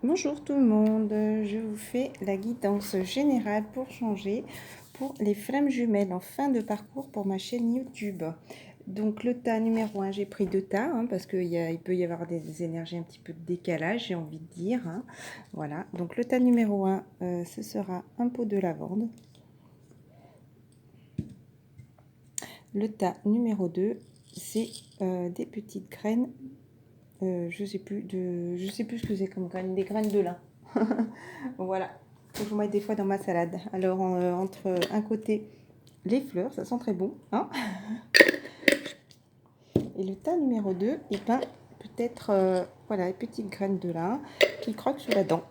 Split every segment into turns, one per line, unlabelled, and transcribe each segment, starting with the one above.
Bonjour tout le monde, je vous fais la guidance générale pour changer pour les flammes jumelles en fin de parcours pour ma chaîne YouTube. Donc le tas numéro 1, j'ai pris 2 tas parce qu'il peut y avoir des énergies un petit peu de décalage, j'ai envie de dire. Voilà, donc le tas numéro 1, ce sera un pot de lavande. Le tas numéro 2, c'est des petites graines. Je sais plus ce que c'est comme graines, des graines de lin. Voilà, faut que je mette des fois dans ma salade. Alors entre un côté les fleurs, ça sent très bon, hein. Et le tas numéro 2, et ben peut-être voilà, les petites graines de lin qui croquent sous la dent.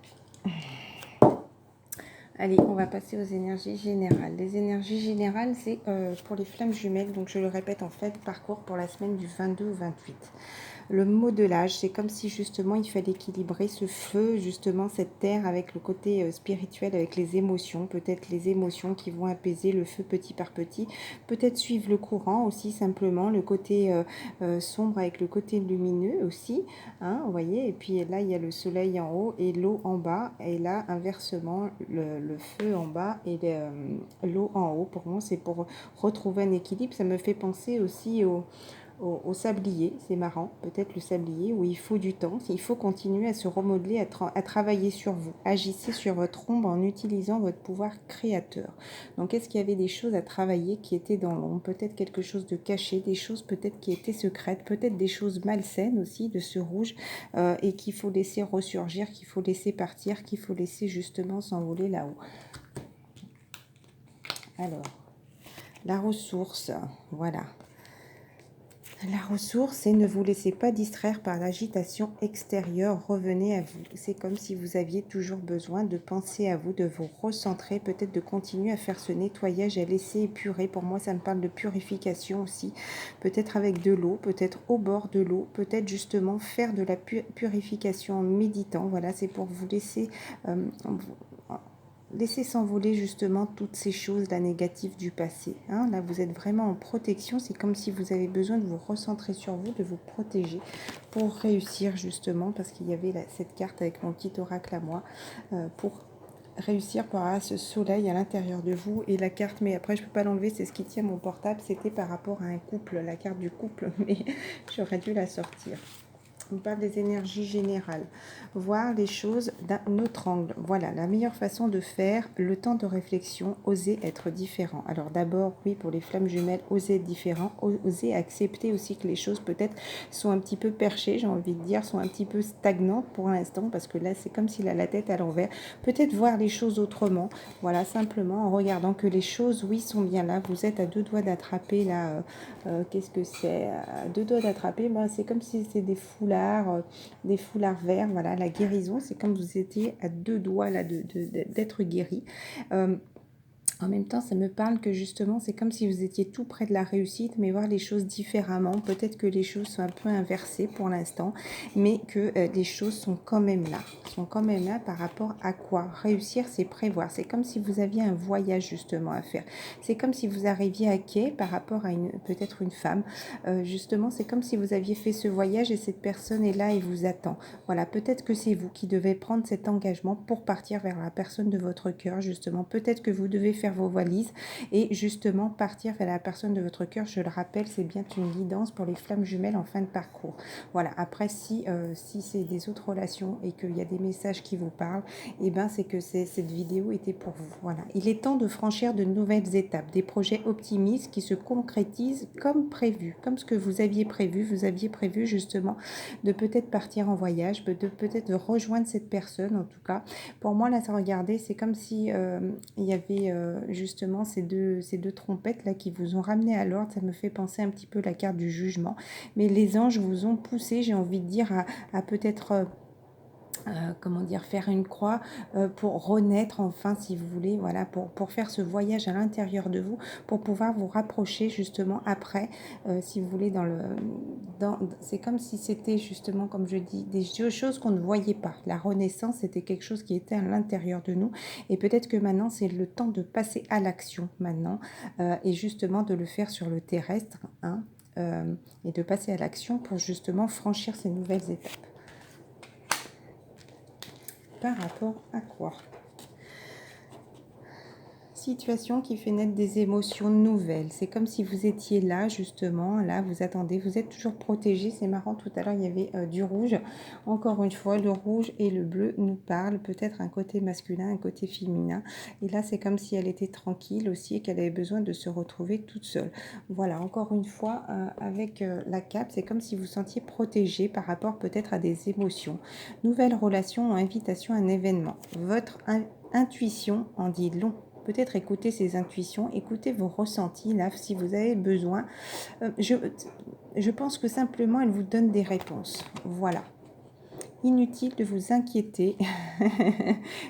Allez, on va passer aux énergies générales. Les énergies générales, c'est pour les flammes jumelles. Donc, je le répète, en fait, parcours pour la semaine du 22 au 28. Le modelage, c'est comme si justement il fallait équilibrer ce feu, justement cette terre avec le côté spirituel, avec les émotions, peut-être les émotions qui vont apaiser le feu petit par petit, peut-être suivre le courant aussi simplement, le côté sombre avec le côté lumineux aussi, hein, vous voyez, et puis là il y a le soleil en haut et l'eau en bas, et là inversement le feu en bas et l'eau en haut. Pour moi c'est pour retrouver un équilibre. Ça me fait penser aussi au sablier, c'est marrant, peut-être le sablier où il faut du temps, il faut continuer à se remodeler, à travailler sur vous. Agissez sur votre ombre en utilisant votre pouvoir créateur. Donc est-ce qu'il y avait des choses à travailler qui étaient dans l'ombre, peut-être quelque chose de caché, des choses peut-être qui étaient secrètes, peut-être des choses malsaines aussi de ce rouge et qu'il faut laisser ressurgir, qu'il faut laisser partir, qu'il faut laisser justement s'envoler là-haut. Alors, la ressource, voilà. La ressource, c'est ne vous laissez pas distraire par l'agitation extérieure, revenez à vous. C'est comme si vous aviez toujours besoin de penser à vous, de vous recentrer, peut-être de continuer à faire ce nettoyage, à laisser épurer. Pour moi, ça me parle de purification aussi, peut-être avec de l'eau, peut-être au bord de l'eau, peut-être justement faire de la purification en méditant. Voilà, c'est pour vous laisser... laissez s'envoler justement toutes ces choses-là négatives du passé. Hein. Là, vous êtes vraiment en protection. C'est comme si vous avez besoin de vous recentrer sur vous, de vous protéger pour réussir justement, parce qu'il y avait cette carte avec mon petit oracle à moi, pour réussir par à ce soleil à l'intérieur de vous. Et la carte, mais après je peux pas l'enlever, c'est ce qui tient mon portable, c'était par rapport à un couple, la carte du couple, mais j'aurais dû la sortir. On parle des énergies générales, voir les choses d'un autre angle. Voilà, la meilleure façon de faire, le temps de réflexion, oser être différent. Alors d'abord, oui, pour les flammes jumelles, oser être différent, oser accepter aussi que les choses peut-être sont un petit peu perchées, j'ai envie de dire, sont un petit peu stagnantes pour l'instant, parce que là, c'est comme s'il a la tête à l'envers. Peut-être voir les choses autrement, voilà, simplement en regardant que les choses, oui, sont bien là. Vous êtes à 2 doigts d'attraper, là, qu'est-ce que c'est, à 2 doigts d'attraper, ben, c'est comme si c'était des foulards verts, voilà, la guérison, c'est comme vous étiez à 2 doigts là d'être guéri. En même temps, ça me parle que justement, c'est comme si vous étiez tout près de la réussite, mais voir les choses différemment. Peut-être que les choses sont un peu inversées pour l'instant, mais que les choses sont quand même là. Sont quand même là par rapport à quoi? Réussir, c'est prévoir. C'est comme si vous aviez un voyage justement à faire. C'est comme si vous arriviez à quai par rapport à peut-être une femme. Justement, c'est comme si vous aviez fait ce voyage et cette personne est là et vous attend. Voilà, peut-être que c'est vous qui devez prendre cet engagement pour partir vers la personne de votre cœur, justement. Peut-être que vous devez faire vos valises et justement partir vers la personne de votre cœur. Je le rappelle, c'est bien une guidance pour les flammes jumelles en fin de parcours. Voilà, après si c'est des autres relations et qu'il y a des messages qui vous parlent, et ben c'est que cette vidéo était pour vous. Voilà, il est temps de franchir de nouvelles étapes, des projets optimistes qui se concrétisent comme prévu, comme ce que vous aviez prévu. Vous aviez prévu justement de peut-être partir en voyage, de peut-être de rejoindre cette personne en tout cas. Pour moi, là, ça regardez, c'est comme si il y avait justement ces deux trompettes là qui vous ont ramené à l'ordre. Ça me fait penser un petit peu à la carte du jugement. Mais les anges vous ont poussé, j'ai envie de dire, à peut-être... comment dire, faire une croix pour renaître enfin, si vous voulez, voilà, pour faire ce voyage à l'intérieur de vous, pour pouvoir vous rapprocher justement après, si vous voulez, c'est comme si c'était justement, comme je dis, des choses qu'on ne voyait pas. La renaissance, c'était quelque chose qui était à l'intérieur de nous, et peut-être que maintenant, c'est le temps de passer à l'action maintenant, et justement de le faire sur le terrestre, hein, et de passer à l'action pour justement franchir ces nouvelles étapes. par rapport à quoi? Situation qui fait naître des émotions nouvelles. C'est comme si vous étiez là, justement, là, vous attendez, vous êtes toujours protégé. C'est marrant, tout à l'heure, il y avait du rouge. Encore une fois, le rouge et le bleu nous parlent, peut-être un côté masculin, un côté féminin. Et là, c'est comme si elle était tranquille aussi et qu'elle avait besoin de se retrouver toute seule. Voilà, encore une fois, avec la cape, c'est comme si vous sentiez protégé par rapport peut-être à des émotions. Nouvelle relation, invitation à un événement. Votre intuition en dit long. Peut-être écouter ses intuitions, écoutez vos ressentis, là, si vous avez besoin. Je pense que simplement, elle vous donne des réponses. Voilà. Inutile de vous inquiéter.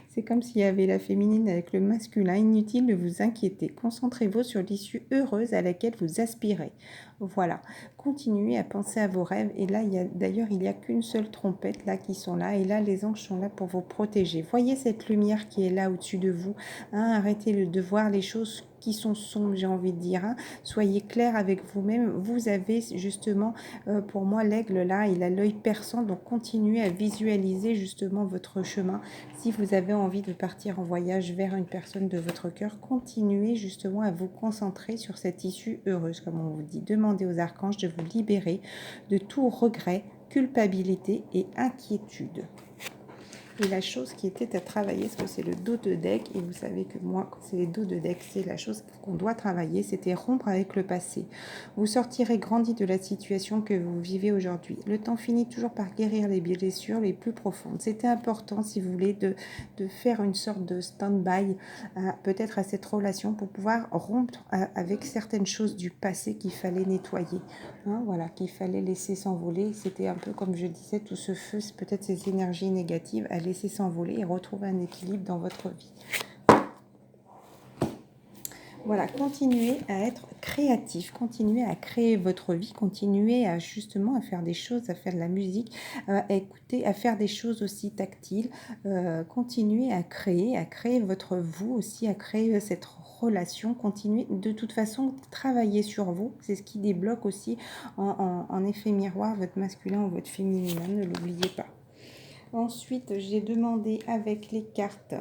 C'est comme s'il y avait la féminine avec le masculin. Inutile de vous inquiéter. Concentrez-vous sur l'issue heureuse à laquelle vous aspirez. Voilà. Continuez à penser à vos rêves. Et là, d'ailleurs, il n'y a qu'une seule trompette là qui sont là. Et là, les anges sont là pour vous protéger. Voyez cette lumière qui est là au-dessus de vous. Hein, arrêtez de voir les choses qui sont sombres, j'ai envie de dire. Hein. Soyez clair avec vous-même. Vous avez justement, pour moi, l'aigle là, il a l'œil perçant. Donc, continuez à visualiser justement votre chemin. Si vous avez envie de partir en voyage vers une personne de votre cœur, continuez justement à vous concentrer sur cette issue heureuse, comme on vous dit. Demandez aux archanges de vous libérer de tout regret, culpabilité et inquiétude. Et la chose qui était à travailler, parce que c'est le dos de deck, et vous savez que moi, quand c'est les dos de deck, c'est la chose qu'on doit travailler, c'était rompre avec le passé. Vous sortirez grandi de la situation que vous vivez aujourd'hui. Le temps finit toujours par guérir les blessures les plus profondes. C'était important, si vous voulez, de faire une sorte de stand-by, peut-être à cette relation, pour pouvoir rompre avec certaines choses du passé qu'il fallait nettoyer. Hein, voilà, qu'il fallait laisser s'envoler. C'était un peu comme je disais, tout ce feu, c'est peut-être ces énergies négatives à laisser s'envoler et retrouver un équilibre dans votre vie. Voilà, continuez à être créatif, continuez à créer votre vie, continuez à justement à faire des choses, à faire de la musique, à écouter, à faire des choses aussi tactiles, continuez à créer votre vous aussi, à créer cette relation, continuez de toute façon, travailler sur vous, c'est ce qui débloque aussi en effet miroir votre masculin ou votre féminin, ne l'oubliez pas. Ensuite, j'ai demandé avec les cartes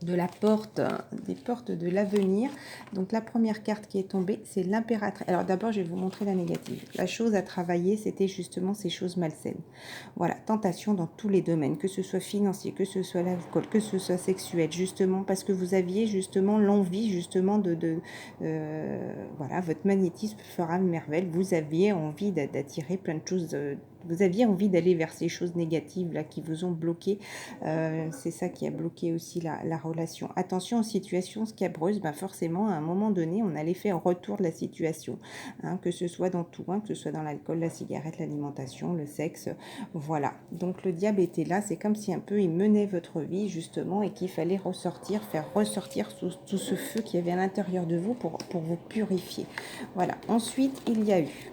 de la porte, des portes de l'avenir. Donc la première carte qui est tombée, c'est l'impératrice. Alors d'abord, je vais vous montrer la négative. La chose à travailler, c'était justement ces choses malsaines. Voilà, tentation dans tous les domaines, que ce soit financier, que ce soit l'alcool, que ce soit sexuel, justement, parce que vous aviez justement l'envie, justement, voilà, votre magnétisme fera une merveille. Vous aviez envie d'attirer plein de choses, vous aviez envie d'aller vers ces choses négatives là qui vous ont bloqué. C'est ça qui a bloqué aussi la relation. Attention aux situations scabreuses, ben forcément à un moment donné on a l'effet en retour de la situation, hein, que ce soit dans tout, hein, que ce soit dans l'alcool, la cigarette, l'alimentation, le sexe, voilà. Donc le diable était là, c'est comme si un peu il menait votre vie justement et qu'il fallait ressortir, faire ressortir tout ce feu qui avait à l'intérieur de vous pour vous purifier. Voilà. Ensuite il y a eu,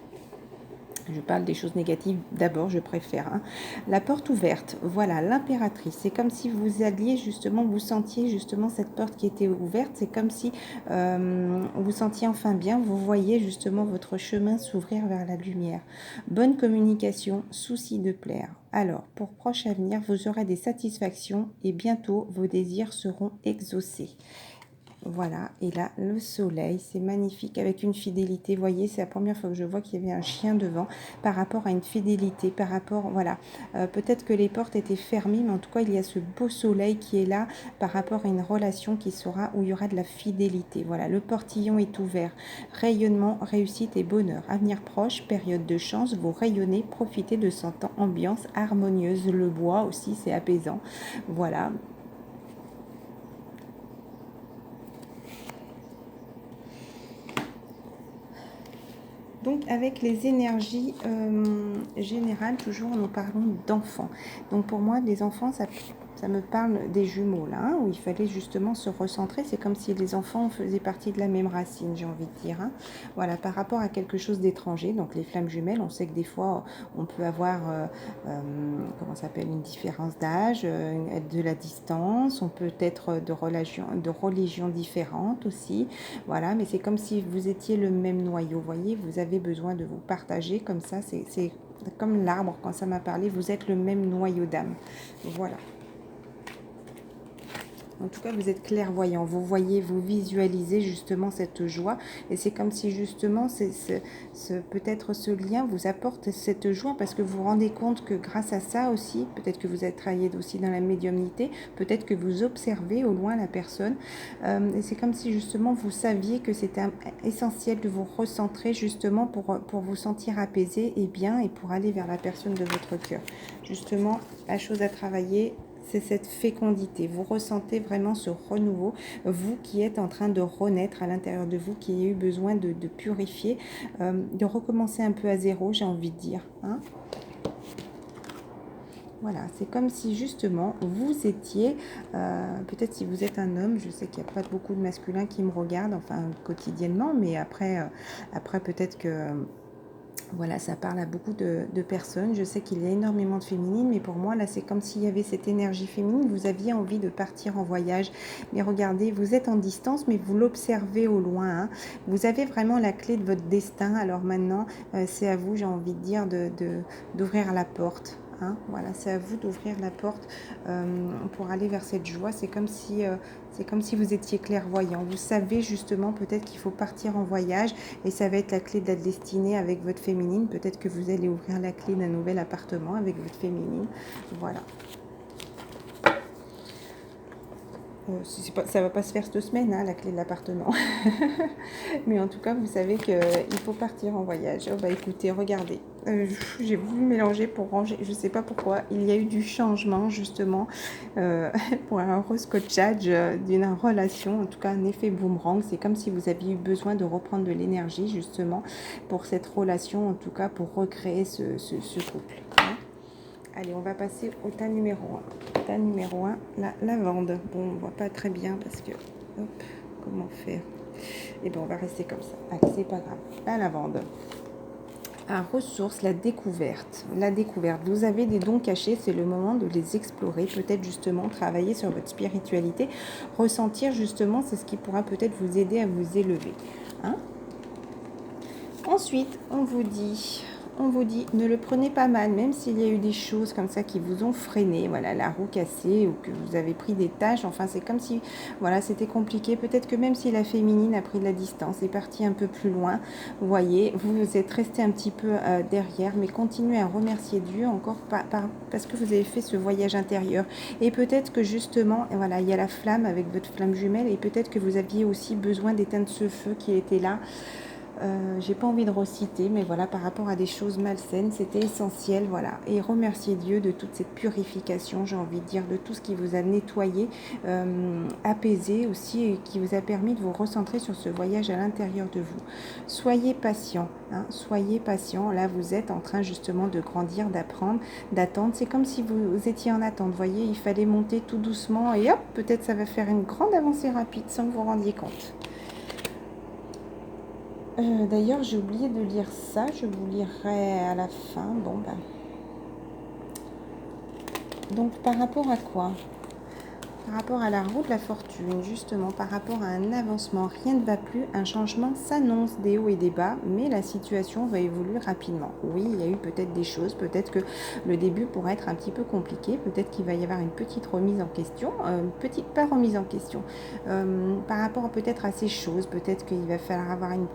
je parle des choses négatives d'abord, je préfère. Hein. La porte ouverte, voilà, l'impératrice. C'est comme si vous alliez justement, vous sentiez justement cette porte qui était ouverte. C'est comme si vous sentiez enfin bien, vous voyez justement votre chemin s'ouvrir vers la lumière. Bonne communication, souci de plaire. Alors, pour proche avenir, vous aurez des satisfactions et bientôt vos désirs seront exaucés. Voilà, et là, le soleil, c'est magnifique avec une fidélité. Vous voyez, c'est la première fois que je vois qu'il y avait un chien devant par rapport à une fidélité, par rapport, voilà. Peut-être que les portes étaient fermées, mais en tout cas, il y a ce beau soleil qui est là par rapport à une relation qui sera, où il y aura de la fidélité. Voilà, le portillon est ouvert. Rayonnement, réussite et bonheur. Avenir proche, période de chance, vous rayonnez, profitez de cette ambiance harmonieuse. Le bois aussi, c'est apaisant. Voilà. Donc avec les énergies générales, toujours nous parlons d'enfants. Donc pour moi, les enfants, ça me parle des jumeaux là, hein, où il fallait justement se recentrer. C'est comme si les enfants faisaient partie de la même racine, j'ai envie de dire. Hein. Voilà, par rapport à quelque chose d'étranger. Donc les flammes jumelles, on sait que des fois, on peut avoir, comment ça s'appelle, une différence d'âge, de la distance. On peut être de religion différente aussi. Voilà, mais c'est comme si vous étiez le même noyau. Vous voyez, vous avez besoin de vous partager comme ça. C'est comme l'arbre, quand ça m'a parlé, vous êtes le même noyau d'âme. Voilà. En tout cas, vous êtes clairvoyant. Vous voyez, vous visualisez justement cette joie. Et c'est comme si justement, peut-être ce lien vous apporte cette joie parce que vous vous rendez compte que grâce à ça aussi, peut-être que vous êtes travaillé aussi dans la médiumnité, peut-être que vous observez au loin la personne. Et c'est comme si justement vous saviez que c'était essentiel de vous recentrer justement pour vous sentir apaisé et bien et pour aller vers la personne de votre cœur. Justement, la chose à travailler, c'est cette fécondité. Vous ressentez vraiment ce renouveau, vous qui êtes en train de renaître à l'intérieur de vous, qui avez eu besoin de purifier, de recommencer un peu à zéro, j'ai envie de dire. Hein. Voilà, c'est comme si justement vous étiez, peut-être si vous êtes un homme, je sais qu'il n'y a pas beaucoup de masculins qui me regardent, enfin quotidiennement, mais après peut-être que... Voilà, ça parle à beaucoup de personnes. Je sais qu'il y a énormément de féminines, mais pour moi, là, c'est comme s'il y avait cette énergie féminine. Vous aviez envie de partir en voyage. Mais regardez, vous êtes en distance, mais vous l'observez au loin. Hein. Vous avez vraiment la clé de votre destin. Alors maintenant, c'est à vous, j'ai envie de dire, d'ouvrir la porte. Hein, voilà, c'est à vous d'ouvrir la porte pour aller vers cette joie. C'est comme si vous étiez clairvoyant. Vous savez justement peut-être qu'il faut partir en voyage et ça va être la clé de la destinée avec votre féminine. Peut-être que vous allez ouvrir la clé d'un nouvel appartement avec votre féminine. Voilà. Ça ne va pas se faire cette semaine, hein, la clé de l'appartement. Mais en tout cas, vous savez qu'il faut partir en voyage. Oh, bah écoutez, regardez. J'ai voulu mélanger pour ranger. Je ne sais pas pourquoi. Il y a eu du changement, justement, pour un rescotchage d'une relation. En tout cas, un effet boomerang. C'est comme si vous aviez eu besoin de reprendre de l'énergie, justement, pour cette relation. En tout cas, pour recréer ce couple. Hein. Allez, on va passer au tas numéro 1. Tas numéro 1, la lavande. Bon, on ne voit pas très bien parce que... Hop, comment faire? Et bien, on va rester comme ça. Allez, c'est pas grave. La lavande. À ressources, la découverte. La découverte. Vous avez des dons cachés, c'est le moment de les explorer. Peut-être justement travailler sur votre spiritualité. Ressentir justement, c'est ce qui pourra peut-être vous aider à vous élever. Hein? Ensuite, on vous dit, ne le prenez pas mal, même s'il y a eu des choses comme ça qui vous ont freiné, voilà, la roue cassée ou que vous avez pris des tâches, enfin c'est comme si, voilà, c'était compliqué, peut-être que même si la féminine a pris de la distance, est partie un peu plus loin, vous voyez, vous êtes resté un petit peu derrière, mais continuez à remercier Dieu encore parce que vous avez fait ce voyage intérieur, et peut-être que justement, voilà, il y a la flamme avec votre flamme jumelle, et peut-être que vous aviez aussi besoin d'éteindre ce feu qui était là. J'ai pas envie de reciter, mais voilà, par rapport à des choses malsaines, c'était essentiel, voilà. Et remercier Dieu de toute cette purification, j'ai envie de dire, de tout ce qui vous a nettoyé, apaisé aussi, et qui vous a permis de vous recentrer sur ce voyage à l'intérieur de vous. Soyez patient, hein, soyez patient. Là, vous êtes en train justement de grandir, d'apprendre, d'attendre. C'est comme si vous étiez en attente, vous voyez, il fallait monter tout doucement, et hop, peut-être ça va faire une grande avancée rapide sans que vous vous rendiez compte. D'ailleurs, j'ai oublié de lire ça. Je vous lirai à la fin. Bon, ben. Donc, par rapport à quoi? Par rapport à la roue de la fortune, justement, par rapport à un avancement, rien ne va plus, un changement s'annonce, des hauts et des bas, mais la situation va évoluer rapidement. Oui, il y a eu peut-être des choses, peut-être que le début pourrait être un petit peu compliqué, peut-être qu'il va y avoir une petite remise en question, pas remise en question, par rapport peut-être à ces choses, peut-être qu'il va falloir avoir une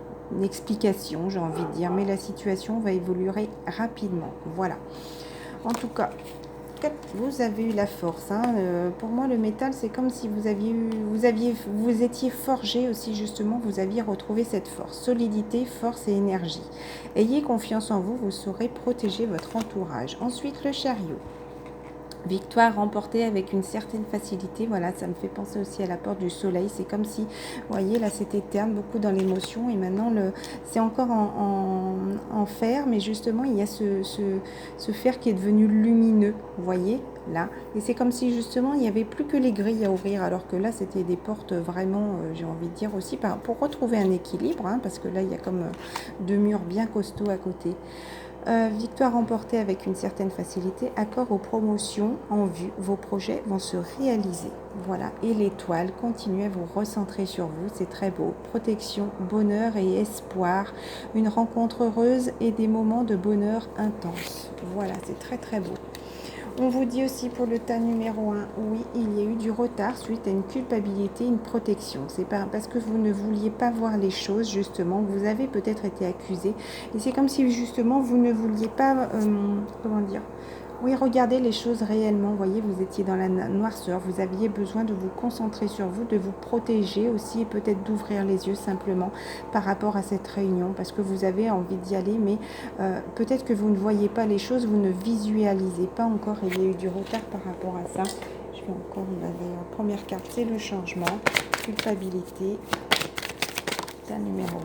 explication, j'ai envie de dire, mais la situation va évoluer rapidement. Voilà. En tout cas, vous avez eu la force. Hein. Pour moi, le métal, c'est comme si vous étiez forgé aussi, justement, vous aviez retrouvé cette force, solidité, force et énergie. Ayez confiance en vous, vous saurez protéger votre entourage. Ensuite, le chariot. Victoire remportée avec une certaine facilité, voilà, ça me fait penser aussi à la porte du soleil, c'est comme si, vous voyez, là c'était terne, beaucoup dans l'émotion, et maintenant c'est encore en fer, mais justement il y a ce fer qui est devenu lumineux, vous voyez, là, et c'est comme si justement il n'y avait plus que les grilles à ouvrir, alors que là c'était des portes vraiment, j'ai envie de dire aussi, pour retrouver un équilibre, hein, parce que là il y a comme deux murs bien costauds à côté. Victoire remportée avec une certaine facilité, accord aux promotions en vue, vos projets vont se réaliser. Voilà, et l'étoile, continuez à vous recentrer sur vous, c'est très beau. Protection, bonheur et espoir, une rencontre heureuse et des moments de bonheur intense. Voilà, c'est très très beau. On vous dit aussi pour le tas numéro 1, oui, il y a eu du retard suite à une culpabilité, une protection. C'est pas parce que vous ne vouliez pas voir les choses, justement, vous avez peut-être été accusé. Et c'est comme si, justement, vous ne vouliez pas, comment dire, oui, regardez les choses réellement. Vous voyez, vous étiez dans la noirceur. Vous aviez besoin de vous concentrer sur vous, de vous protéger aussi et peut-être d'ouvrir les yeux simplement par rapport à cette réunion parce que vous avez envie d'y aller, mais peut-être que vous ne voyez pas les choses, vous ne visualisez pas encore. Il y a eu du retard par rapport à ça. Je vais encore regarder. La première carte, c'est le changement, culpabilité, la numéro 1.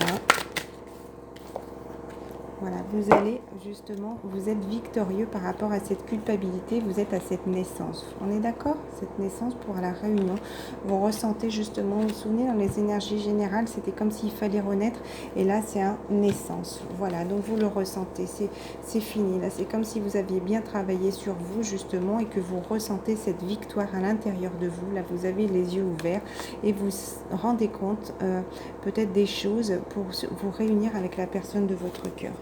Voilà, vous allez justement, vous êtes victorieux par rapport à cette culpabilité, vous êtes à cette naissance. On est d'accord? Cette naissance pour la réunion, vous ressentez justement, vous vous souvenez, dans les énergies générales, c'était comme s'il fallait renaître, et là c'est un naissance. Voilà, donc vous le ressentez, c'est fini. Là, c'est comme si vous aviez bien travaillé sur vous justement et que vous ressentez cette victoire à l'intérieur de vous. Là, vous avez les yeux ouverts et vous rendez compte peut-être des choses pour vous réunir avec la personne de votre cœur.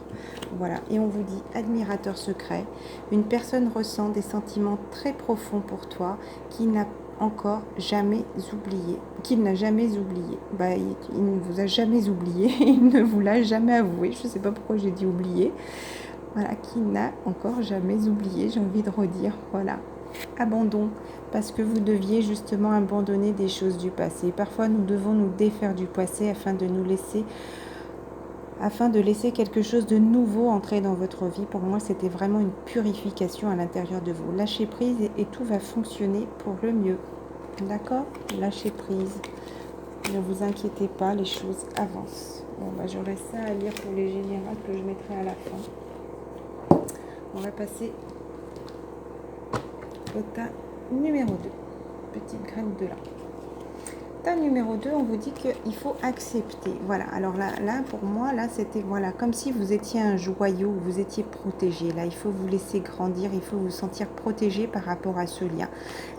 Voilà, et on vous dit admirateur secret, une personne ressent des sentiments très profonds pour toi qui n'a encore jamais oublié, qu'il n'a jamais oublié. Bah, il ne vous a jamais oublié, il ne vous l'a jamais avoué, je ne sais pas pourquoi j'ai dit oublié. Voilà, qui n'a encore jamais oublié, j'ai envie de redire, voilà. Abandon, parce que vous deviez justement abandonner des choses du passé. Parfois, nous devons nous défaire du passé afin de laisser quelque chose de nouveau entrer dans votre vie. Pour moi, c'était vraiment une purification à l'intérieur de vous. Lâchez prise et tout va fonctionner pour le mieux. D'accord? Lâchez prise. Ne vous inquiétez pas, les choses avancent. Bon, bah, j'aurai ça à lire pour les générales que je mettrai à la fin. On va passer au tas numéro 2. Petite graine de lin. Tas numéro 2, on vous dit qu'il faut accepter. Voilà, alors là pour moi, là, c'était voilà, comme si vous étiez un joyau, vous étiez protégé. Là, il faut vous laisser grandir, il faut vous sentir protégé par rapport à ce lien.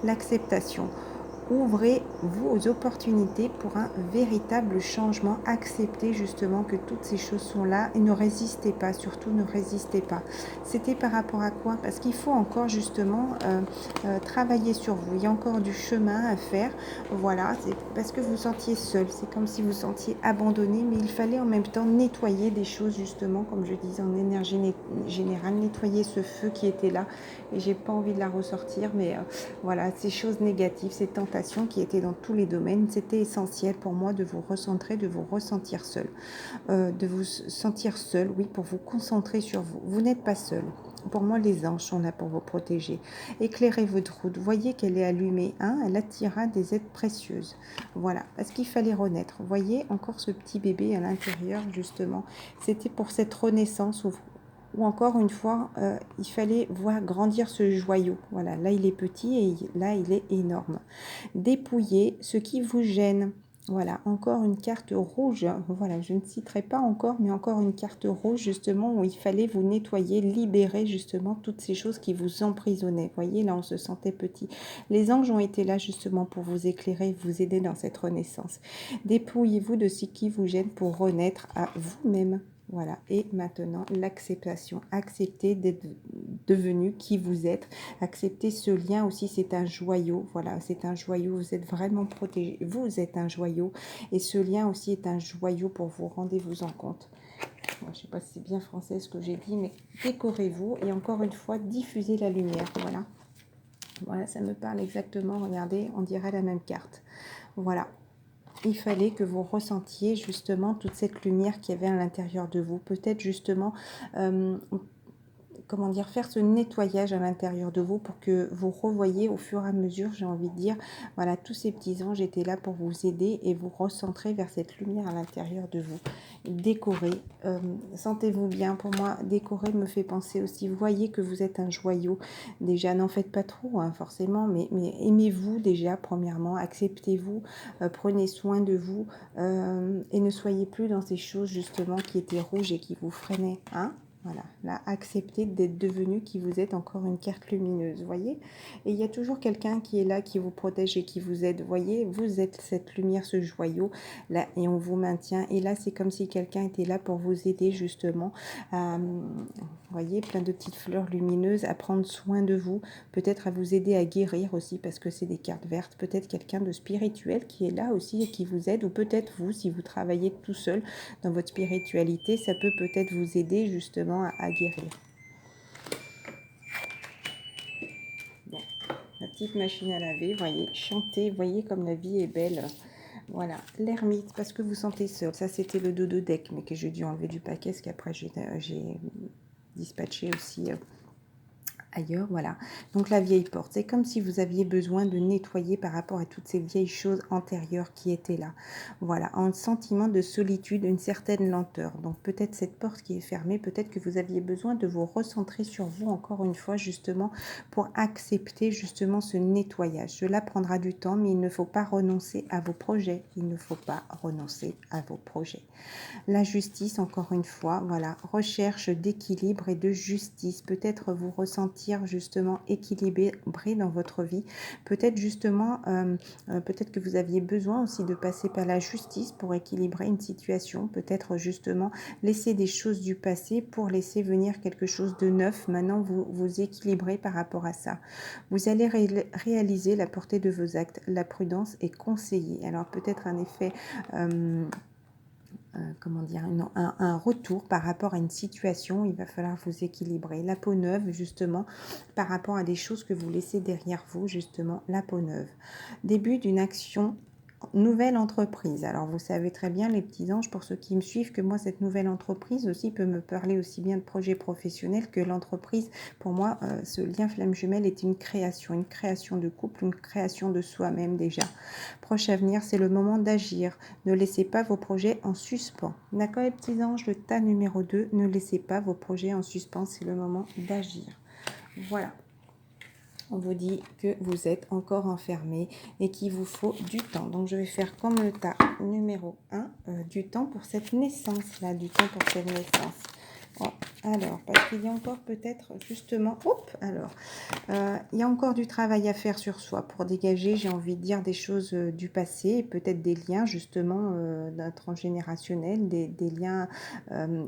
L'acceptation. Ouvrez-vous aux opportunités pour un véritable changement. Acceptez justement que toutes ces choses sont là et ne résistez pas, surtout ne résistez pas. C'était par rapport à quoi? Parce qu'il faut encore justement travailler sur vous. Il y a encore du chemin à faire. Voilà, c'est parce que vous sentiez seul. C'est comme si vous sentiez abandonné, mais il fallait en même temps nettoyer des choses justement, comme je disais en énergie générale, nettoyer ce feu qui était là. Et j'ai pas envie de la ressortir, mais voilà, ces choses négatives, ces tentations qui étaient dans tous les domaines, c'était essentiel pour moi de vous recentrer, de vous ressentir seul, de vous sentir seul, oui, pour vous concentrer sur vous. Vous n'êtes pas seul. Pour moi, les anges sont là pour vous protéger. Éclairez votre route. Voyez qu'elle est allumée. Hein, elle attira des aides précieuses. Voilà, parce qu'il fallait renaître. Voyez encore ce petit bébé à l'intérieur, justement. C'était pour cette renaissance ou encore une fois, il fallait voir grandir ce joyau. Voilà, là il est petit et là il est énorme. Dépouillez ce qui vous gêne. Voilà, encore une carte rouge. Voilà, je ne citerai pas encore, mais encore une carte rouge justement où il fallait vous nettoyer, libérer justement toutes ces choses qui vous emprisonnaient. Vous voyez, là on se sentait petit. Les anges ont été là justement pour vous éclairer, vous aider dans cette renaissance. Dépouillez-vous de ce qui vous gêne pour renaître à vous-même. Voilà, et maintenant l'acceptation. Acceptez d'être devenu qui vous êtes. Acceptez ce lien aussi, c'est un joyau. Voilà, c'est un joyau, vous êtes vraiment protégé. Vous êtes un joyau. Et ce lien aussi est un joyau pour vous. Rendez-vous en compte. Bon, je ne sais pas si c'est bien français ce que j'ai dit, mais décorez-vous et encore une fois, diffusez la lumière. Voilà. Voilà, ça me parle exactement. Regardez, on dirait la même carte. Voilà. Il fallait que vous ressentiez justement toute cette lumière qu'il y avait à l'intérieur de vous. Peut-être justement, comment dire, faire ce nettoyage à l'intérieur de vous pour que vous revoyiez au fur et à mesure, j'ai envie de dire, voilà, tous ces petits anges étaient là pour vous aider et vous recentrer vers cette lumière à l'intérieur de vous. Décorer, sentez-vous bien. Pour moi, décorer me fait penser aussi, voyez que vous êtes un joyau. Déjà, n'en faites pas trop, hein, forcément, mais aimez-vous déjà, premièrement, acceptez-vous, prenez soin de vous et ne soyez plus dans ces choses justement qui étaient rouges et qui vous freinaient, hein. Voilà, là, acceptez d'être devenu qui vous êtes, encore une carte lumineuse, voyez. Et il y a toujours quelqu'un qui est là, qui vous protège et qui vous aide, voyez. Vous êtes cette lumière, ce joyau, là, et on vous maintient. Et là, c'est comme si quelqu'un était là pour vous aider, justement, à, voyez, plein de petites fleurs lumineuses, à prendre soin de vous, peut-être à vous aider à guérir aussi, parce que c'est des cartes vertes. Peut-être quelqu'un de spirituel qui est là aussi et qui vous aide, ou peut-être vous, si vous travaillez tout seul dans votre spiritualité, ça peut peut-être vous aider justement à guérir. Bon, la petite machine à laver, voyez, chantez, voyez comme la vie est belle. Voilà, l'ermite, parce que vous sentez seul. Ça, c'était le dos de deck, mais que j'ai dû enlever du paquet, parce qu'après, j'ai dispatché aussi ailleurs, voilà. Donc la vieille porte, c'est comme si vous aviez besoin de nettoyer par rapport à toutes ces vieilles choses antérieures qui étaient là. Voilà, un sentiment de solitude, une certaine lenteur. Donc peut-être cette porte qui est fermée, peut-être que vous aviez besoin de vous recentrer sur vous encore une fois, justement, pour accepter justement ce nettoyage. Cela prendra du temps, mais il ne faut pas renoncer à vos projets. Il ne faut pas renoncer à vos projets. La justice, encore une fois, voilà, recherche d'équilibre et de justice. Peut-être vous ressentir justement équilibré dans votre vie. Peut-être justement, peut-être que vous aviez besoin aussi de passer par la justice pour équilibrer une situation. Peut-être justement laisser des choses du passé pour laisser venir quelque chose de neuf. Maintenant, vous vous équilibrez par rapport à ça. Vous allez réaliser la portée de vos actes. La prudence est conseillée. Alors peut-être un effet... comment dire, un retour par rapport à une situation, il va falloir vous équilibrer. La peau neuve, justement, par rapport à des choses que vous laissez derrière vous, justement, la peau neuve. Début d'une action, nouvelle entreprise. Alors, vous savez très bien, les petits anges, pour ceux qui me suivent, que moi, cette nouvelle entreprise aussi peut me parler aussi bien de projet professionnel que l'entreprise. Pour moi, ce lien flamme jumelle est une création de couple, une création de soi-même déjà. Proche avenir, c'est le moment d'agir. Ne laissez pas vos projets en suspens. D'accord, les petits anges, le tas numéro 2, ne laissez pas vos projets en suspens, c'est le moment d'agir. Voilà. On vous dit que vous êtes encore enfermé et qu'il vous faut du temps. Donc, je vais faire comme le tas numéro 1, du temps pour cette naissance-là, du temps pour cette naissance. Oh, alors, parce qu'il y a encore peut-être justement, il y a encore du travail à faire sur soi pour dégager, j'ai envie de dire, des choses du passé, peut-être des liens justement d'un transgénérationnel, des liens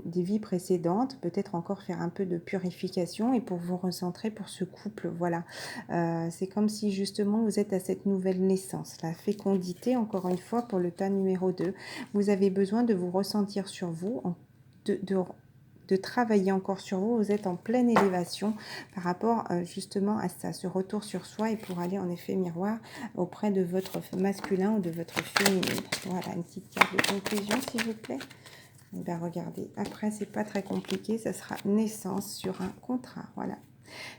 des vies précédentes, peut-être encore faire un peu de purification et pour vous recentrer pour ce couple, voilà. C'est comme si justement vous êtes à cette nouvelle naissance, la fécondité, encore une fois, pour le tas numéro 2. Vous avez besoin de vous ressentir sur vous, de travailler encore sur vous, vous êtes en pleine élévation par rapport justement à ça, ce retour sur soi et pour aller en effet miroir auprès de votre masculin ou de votre féminine. Voilà, une petite carte de conclusion s'il vous plaît. Et bien regardez, après c'est pas très compliqué, ça sera naissance sur un contrat, voilà.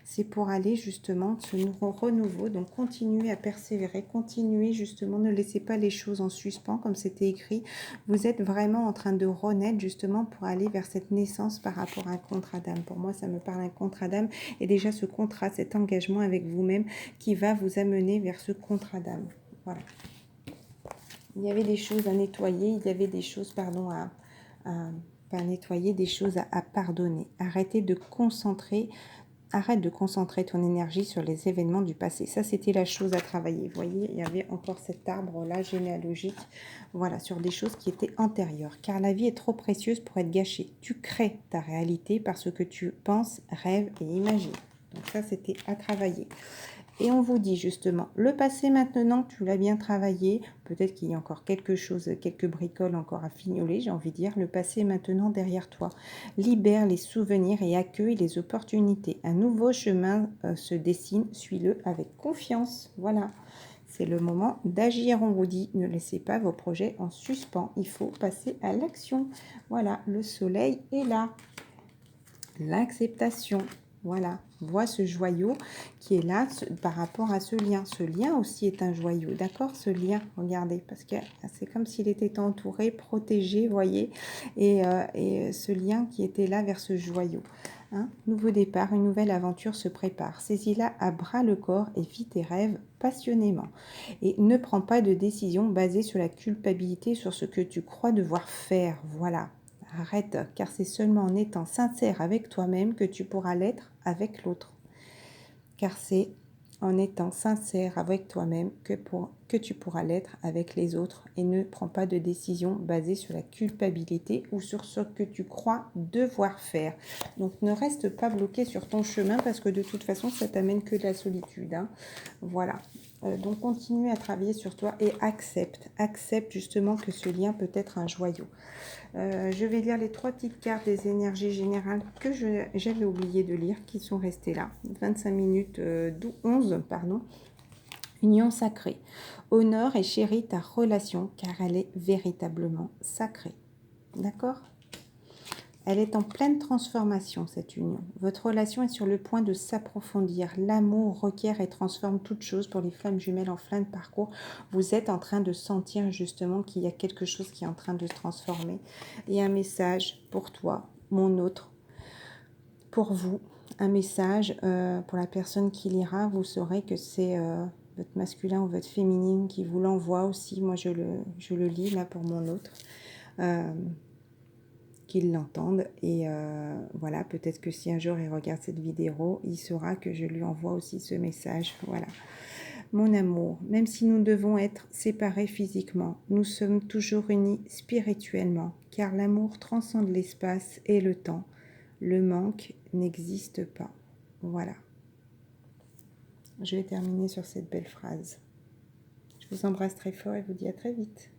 C'est pour aller justement ce renouveau, donc continuez à persévérer, continuez justement, ne laissez pas les choses en suspens comme c'était écrit. Vous êtes vraiment en train de renaître justement pour aller vers cette naissance par rapport à un contrat d'âme. Pour moi, ça me parle d'un contrat d'âme et déjà ce contrat, cet engagement avec vous-même qui va vous amener vers ce contrat d'âme. Voilà. Il y avait des choses à nettoyer, il y avait des choses, pardon, pas nettoyer, des choses à pardonner. Arrête de concentrer ton énergie sur les événements du passé. Ça, c'était la chose à travailler. Vous voyez, il y avait encore cet arbre-là généalogique. Voilà, sur des choses qui étaient antérieures. Car la vie est trop précieuse pour être gâchée. Tu crées ta réalité parce que tu penses, rêves et imagines. Donc ça, c'était à travailler. Et on vous dit justement, le passé maintenant, tu l'as bien travaillé. Peut-être qu'il y a encore quelque chose, quelques bricoles encore à fignoler, j'ai envie de dire. Le passé est maintenant derrière toi. Libère les souvenirs et accueille les opportunités. Un nouveau chemin se dessine, suis-le avec confiance. Voilà, c'est le moment d'agir, on vous dit. Ne laissez pas vos projets en suspens. Il faut passer à l'action. Voilà, le soleil est là. L'acceptation. Voilà, vois ce joyau qui est là par rapport à ce lien. Ce lien aussi est un joyau, d'accord? Ce lien, regardez, parce que c'est comme s'il était entouré, protégé, voyez, et ce lien qui était là vers ce joyau. Hein? Nouveau départ, une nouvelle aventure se prépare. Saisis-la à bras le corps et vis tes rêves passionnément. Et ne prends pas de décision basée sur la culpabilité, sur ce que tu crois devoir faire. Voilà. Arrête, car c'est seulement en étant sincère avec toi-même que tu pourras l'être avec l'autre. Car c'est en étant sincère avec toi-même que tu pourras l'être avec les autres, et ne prends pas de décision basée sur la culpabilité ou sur ce que tu crois devoir faire. Donc ne reste pas bloqué sur ton chemin, parce que de toute façon ça t'amène que de la solitude, hein. Voilà. Donc continue à travailler sur toi et accepte justement que ce lien peut être un joyau. Je vais lire les 3 petites cartes des énergies générales que j'avais oublié de lire, qui sont restées là. 25 minutes, 11, pardon. Union sacrée. Honore et chéris ta relation, car elle est véritablement sacrée. D'accord ? Elle est en pleine transformation, cette union. Votre relation est sur le point de s'approfondir. L'amour requiert et transforme toute chose. Pour les flammes jumelles en fin de parcours, vous êtes en train de sentir justement qu'il y a quelque chose qui est en train de se transformer. Et un message pour toi, mon autre, pour vous. Un message pour la personne qui lira. Vous saurez que c'est votre masculin ou votre féminine qui vous l'envoie aussi. Moi, je le lis là pour mon autre. Qu'ils l'entendent, et voilà, peut-être que si un jour il regarde cette vidéo, il saura que je lui envoie aussi ce message. Voilà. Mon amour, même si nous devons être séparés physiquement, nous sommes toujours unis spirituellement, car l'amour transcende l'espace et le temps. Le manque n'existe pas. Voilà. Je vais terminer sur cette belle phrase. Je vous embrasse très fort et vous dis à très vite.